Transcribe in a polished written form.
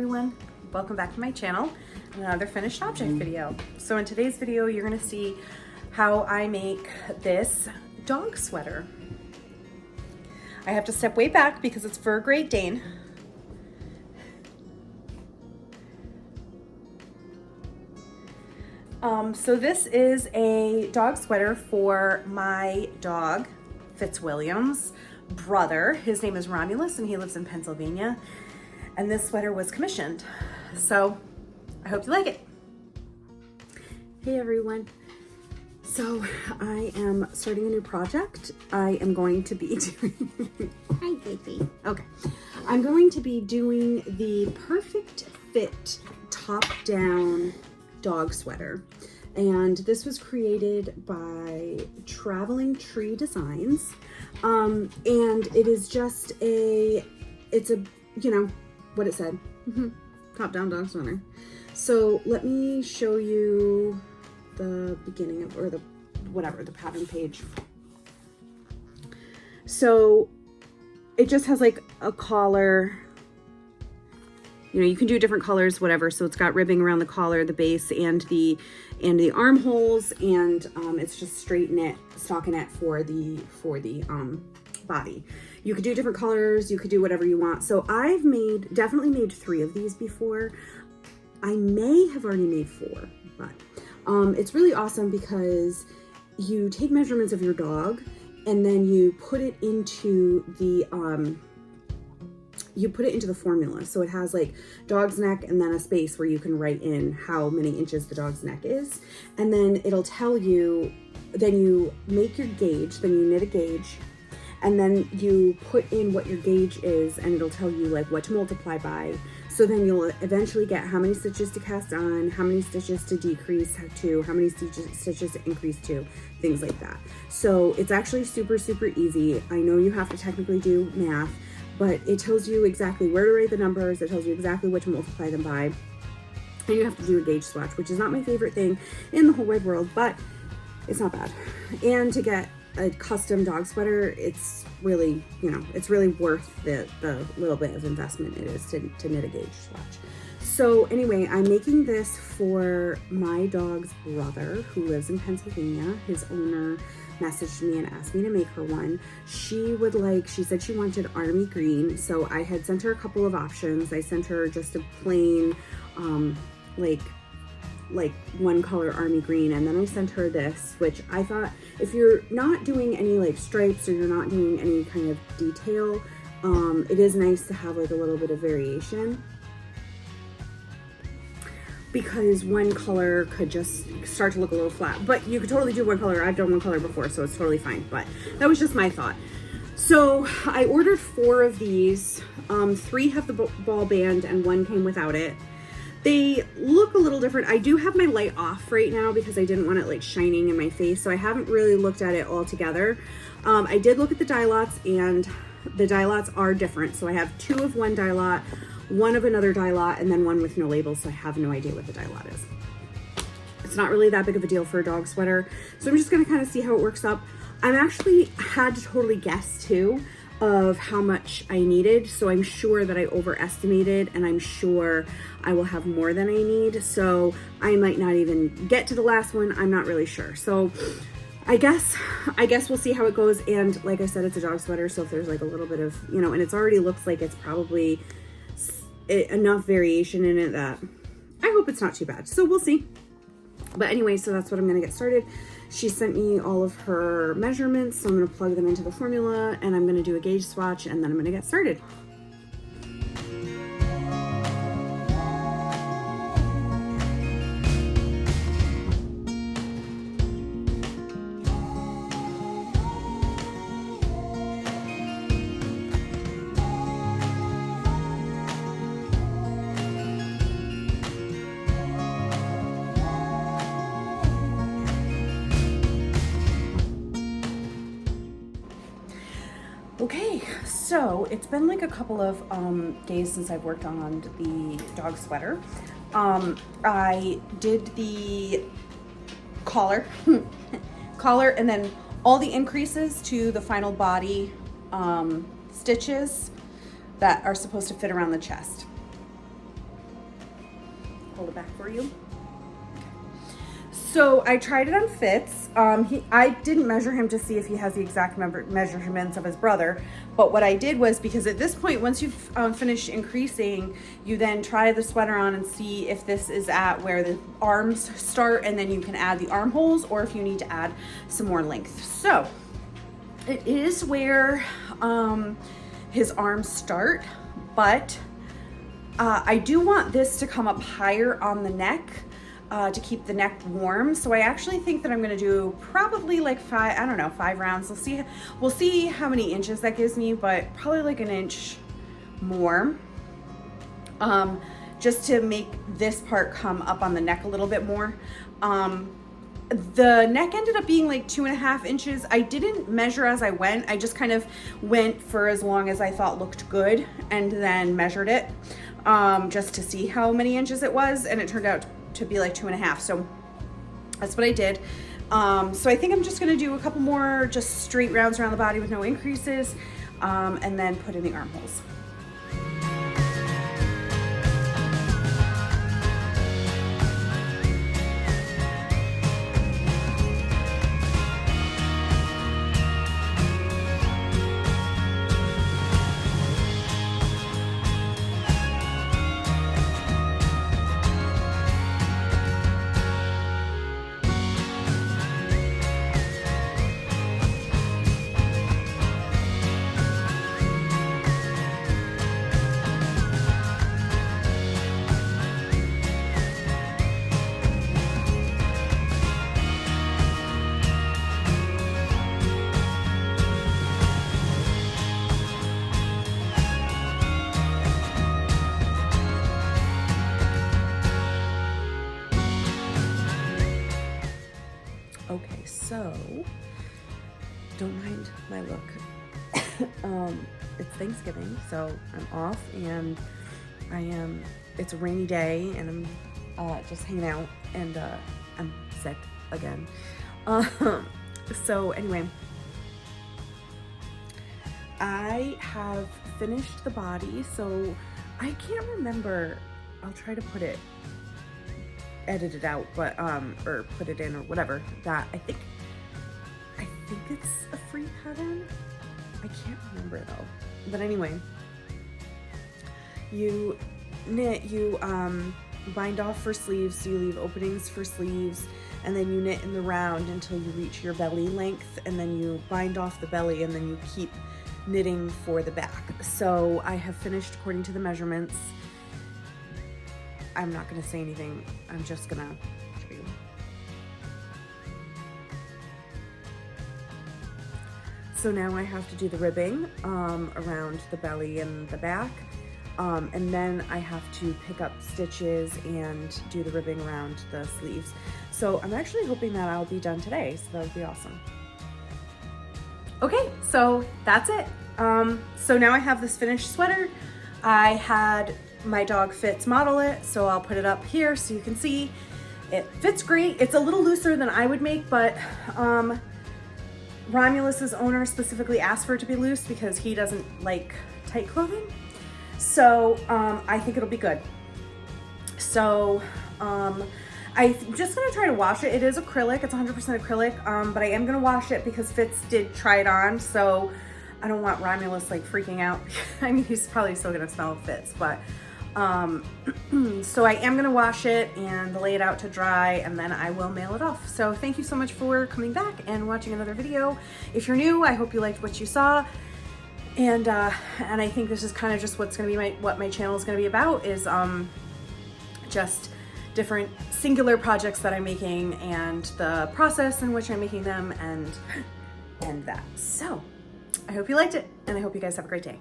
everyone, welcome back to my channel, another finished object video. So in today's video you're going to see how I make this dog sweater. I have to step way back because it's for a Great Dane. So this is a dog sweater for my dog Fitzwilliam's brother. His name is Romulus and he lives in Pennsylvania. And this sweater was commissioned. So I hope you like it. Hey everyone. So I am starting a new project. I am going to be doing, hi baby. Okay. I'm going to be doing the Perfect Fit top-down dog sweater. And this was created by Traveling Tree Designs. And it is just it's a, you know, what it said, top-down dog sweater. So let me show you the beginning of, or the, whatever, the pattern page. So it just has like a collar. You know, you can do different colors, whatever. So it's got ribbing around the collar, the base, and the armholes, and it's just straight knit, stockinette for the body. You could do different colors. You could do whatever you want. So I've definitely made 3 of these before. I may have already made 4, but it's really awesome because you take measurements of your dog and then you put it into the formula. So it has like dog's neck and then a space where you can write in how many inches the dog's neck is. And then it'll tell you, then you make your gauge, then you knit a gauge, and then you put in what your gauge is and it'll tell you like what to multiply by. So then you'll eventually get how many stitches to cast on, how many stitches to decrease to, how many stitches to increase to, things like that. So it's actually super, super easy. I know you have to technically do math, but it tells you exactly where to write the numbers. It tells you exactly what to multiply them by. And you have to do a gauge swatch, which is not my favorite thing in the whole wide world, but it's not bad. And to get a custom dog sweater, it's really, you know, it's really worth the little bit of investment it is to knit a gauge swatch. So anyway, I'm making this for my dog's brother who lives in Pennsylvania. His owner messaged me and asked me to make her one. She said she wanted army green. So I had sent her a couple of options. I sent her just a plain, like one color army green, and then I sent her this, which I thought if you're not doing any like stripes or you're not doing any kind of detail, it is nice to have like a little bit of variation, because one color could just start to look a little flat. But you could totally do one color. I've done one color before, so it's totally fine, but that was just my thought. So I ordered 4 of these. 3 have the ball band and 1 came without it. They look a little different. I do have my light off right now because I didn't want it like shining in my face, so I haven't really looked at it all together. I did look at the dye lots, and the dye lots are different. So I have 2 of one dye lot, 1 of another dye lot, and then 1 with no label, so I have no idea what the dye lot is. It's not really that big of a deal for a dog sweater, so I'm just gonna kind of see how it works up. I'm actually had to totally guess too of how much I needed, so I'm sure that I overestimated, and I'm sure I will have more than I need, so I might not even get to the last one. I'm not really sure. So I guess we'll see how it goes. And like I said, it's a dog sweater, so if there's like a little bit of, you know, and it's already looks like it's probably enough variation in it that I hope it's not too bad. So we'll see. But anyway, so that's what I'm gonna get started. She sent me all of her measurements, so I'm gonna plug them into the formula, and I'm gonna do a gauge swatch, and then I'm gonna get started. Okay, so it's been like a couple of days since I've worked on the dog sweater. I did the collar, and then all the increases to the final body stitches that are supposed to fit around the chest. hold it back for you. So I tried it on Fitz. I didn't measure him to see if he has the exact measurements of his brother. But what I did was, because at this point, once you've finished increasing, you then try the sweater on and see if this is at where the arms start, and then you can add the armholes, or if you need to add some more length. So it is where his arms start, but I do want this to come up higher on the neck to keep the neck warm. So I actually think that I'm gonna do probably like 5 rounds. We'll see how many inches that gives me, but probably like an inch more. Just to make this part come up on the neck a little bit more. The neck ended up being like 2.5 inches. I didn't measure as I went. I just kind of went for as long as I thought looked good and then measured it just to see how many inches it was, and it turned out to be like 2.5. So that's what I did. So I think I'm just gonna do a couple more just straight rounds around the body with no increases, and then put in the armholes. Okay, so don't mind my look. It's Thanksgiving, so I'm off, and it's a rainy day, and I'm just hanging out, and I'm sick again. So anyway, I have finished the body, so I can't remember. I'll try to edit it out, but or put it in or whatever. That I think it's a free pattern. I can't remember though. But anyway, you knit, you bind off for sleeves, so you leave openings for sleeves, and then you knit in the round until you reach your belly length, and then you bind off the belly, and then you keep knitting for the back. So I have finished according to the measurements. I'm not gonna say anything. I'm just gonna show you. So now I have to do the ribbing around the belly and the back. And then I have to pick up stitches and do the ribbing around the sleeves. So I'm actually hoping that I'll be done today, so that would be awesome. Okay, so that's it. So now I have this finished sweater. I had my dog Fitz model it, so I'll put it up here so you can see. It fits great. It's a little looser than I would make, but Romulus's owner specifically asked for it to be loose because he doesn't like tight clothing. So I think it'll be good. So I'm just gonna try to wash it. It is acrylic, it's 100% acrylic, but I am gonna wash it because Fitz did try it on, so I don't want Romulus like freaking out. I mean, he's probably still gonna smell Fitz, but so I am gonna wash it and lay it out to dry, and then I will mail it off. So thank you so much for coming back and watching another video. If you're new, I hope you liked what you saw. And I think this is kind of just what's gonna be what my channel is gonna be about, is just different singular projects that I'm making and the process in which I'm making them, and that. So I hope you liked it, and I hope you guys have a great day.